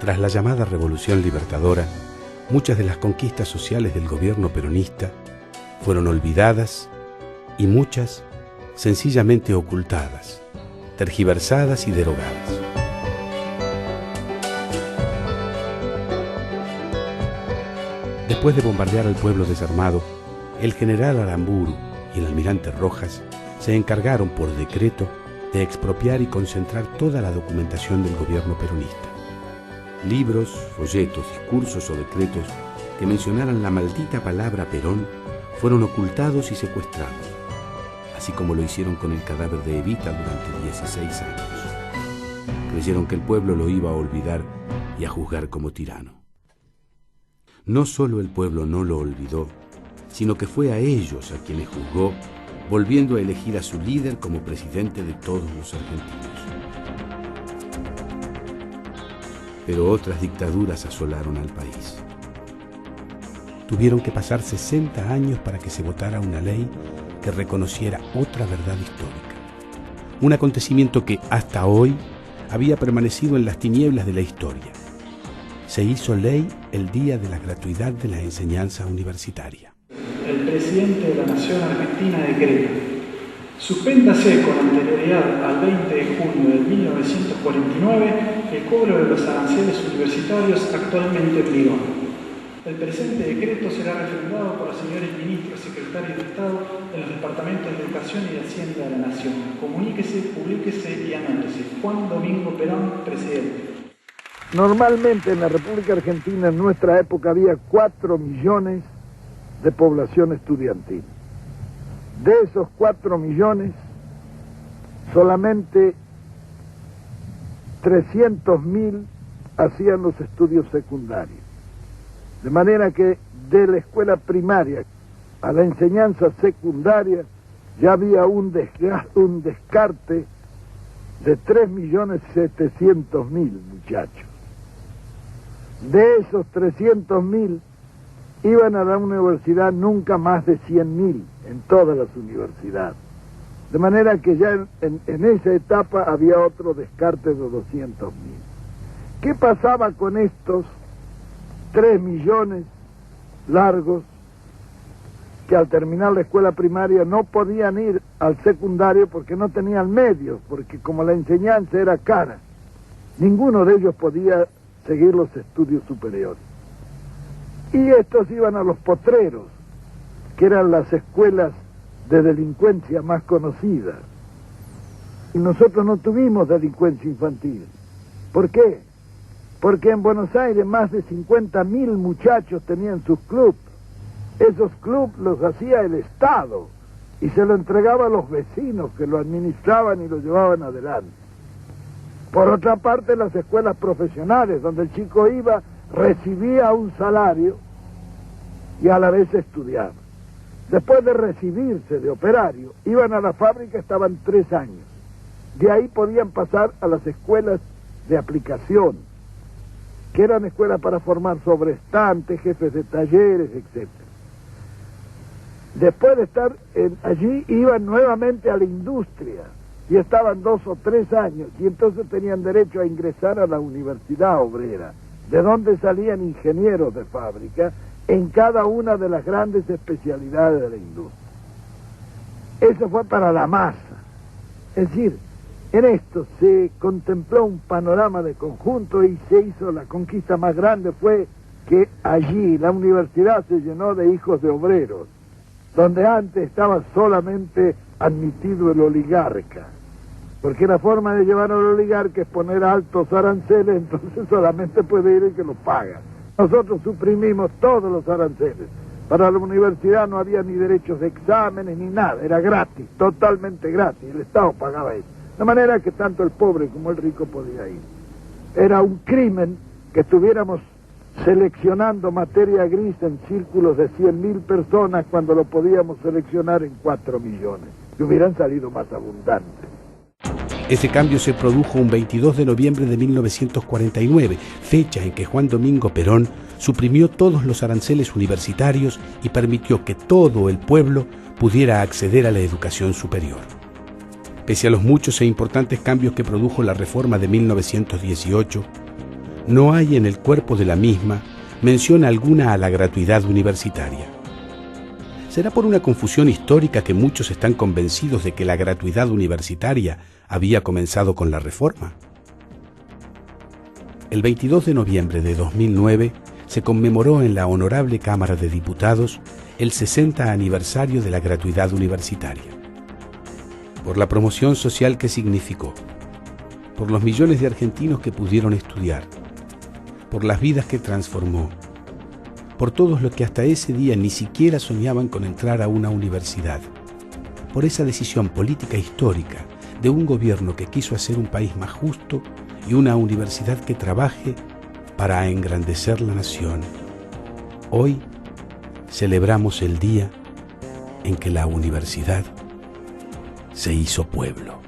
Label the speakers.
Speaker 1: Tras la llamada Revolución Libertadora, muchas de las conquistas sociales del gobierno peronista fueron olvidadas y muchas sencillamente ocultadas, tergiversadas y derogadas. Después de bombardear al pueblo desarmado, el general Aramburu y el almirante Rojas se encargaron por decreto de expropiar y concentrar toda la documentación del gobierno peronista. Libros, folletos, discursos o decretos que mencionaran la maldita palabra Perón fueron ocultados y secuestrados, así como lo hicieron con el cadáver de Evita durante 16 años. Creyeron que el pueblo lo iba a olvidar y a juzgar como tirano. No solo el pueblo no lo olvidó, sino que fue a ellos a quienes juzgó, volviendo a elegir a su líder como presidente de todos los argentinos. Pero otras dictaduras asolaron al país. Tuvieron que pasar 60 años para que se votara una ley que reconociera otra verdad histórica. Un acontecimiento que hasta hoy había permanecido en las tinieblas de la historia. Se hizo ley el día de la gratuidad de la enseñanza universitaria.
Speaker 2: El presidente de la Nación Argentina decreta: suspéndase con anterioridad al 20 de junio de 1949 el cobro de los aranceles universitarios actualmente en vigor. El presente decreto será refrendado por los señores ministros, secretarios de Estado en los departamentos de Educación y de Hacienda de la Nación. Comuníquese, publíquese y anótese. Juan Domingo Perón, presidente.
Speaker 3: Normalmente en la República Argentina en nuestra época había 4 millones de población estudiantil. De esos 4 millones, solamente 300.000 hacían los estudios secundarios. De manera que de la escuela primaria a la enseñanza secundaria ya había un descarte de 3.700.000 muchachos. De esos 300.000 iban a la universidad nunca más de 100.000 en todas las universidades. De manera que ya en esa etapa había otro descarte de 200.000. ¿Qué pasaba con estos 3 millones largos que al terminar la escuela primaria no podían ir al secundario porque no tenían medios, porque como la enseñanza era cara, ninguno de ellos podía seguir los estudios superiores? Y estos iban a los potreros, que eran las escuelas de delincuencia más conocidas. Y nosotros no tuvimos delincuencia infantil. ¿Por qué? Porque en Buenos Aires más de 50.000 muchachos tenían sus clubes. Esos clubes los hacía el Estado y se lo entregaba a los vecinos que lo administraban y lo llevaban adelante. Por otra parte, las escuelas profesionales, donde el chico iba, recibía un salario y a la vez estudiaba. Después de recibirse de operario, iban a la fábrica, estaban 3 años. De ahí podían pasar a las escuelas de aplicación, que eran escuelas para formar sobrestantes, jefes de talleres, etc. Después de estar allí, iban nuevamente a la industria, y estaban 2 o 3 años, y entonces tenían derecho a ingresar a la universidad obrera, de donde salían ingenieros de fábrica en cada una de las grandes especialidades de la industria. Eso fue para la masa. Es decir, en esto se contempló un panorama de conjunto y se hizo la conquista más grande, fue que allí la universidad se llenó de hijos de obreros, donde antes estaba solamente admitido el oligarca, porque la forma de llevar al oligarca es poner altos aranceles, entonces solamente puede ir el que lo paga. Nosotros suprimimos todos los aranceles. Para la universidad no había ni derechos de exámenes ni nada, era gratis, totalmente gratis, el Estado pagaba eso. De manera que tanto el pobre como el rico podía ir. Era un crimen que estuviéramos seleccionando materia gris en círculos de 100.000 personas cuando lo podíamos seleccionar en 4 millones, que hubieran salido más abundantes.
Speaker 1: Ese cambio se produjo un 22 de noviembre de 1949, fecha en que Juan Domingo Perón suprimió todos los aranceles universitarios y permitió que todo el pueblo pudiera acceder a la educación superior. Pese a los muchos e importantes cambios que produjo la reforma de 1918, no hay en el cuerpo de la misma mención alguna a la gratuidad universitaria. ¿Será por una confusión histórica que muchos están convencidos de que la gratuidad universitaria había comenzado con la Reforma? El 22 de noviembre de 2009 se conmemoró en la Honorable Cámara de Diputados el 60 aniversario de la gratuidad universitaria. Por la promoción social que significó, por los millones de argentinos que pudieron estudiar, por las vidas que transformó, por todos los que hasta ese día ni siquiera soñaban con entrar a una universidad, por esa decisión política histórica de un gobierno que quiso hacer un país más justo y una universidad que trabaje para engrandecer la nación. Hoy celebramos el día en que la universidad se hizo pueblo.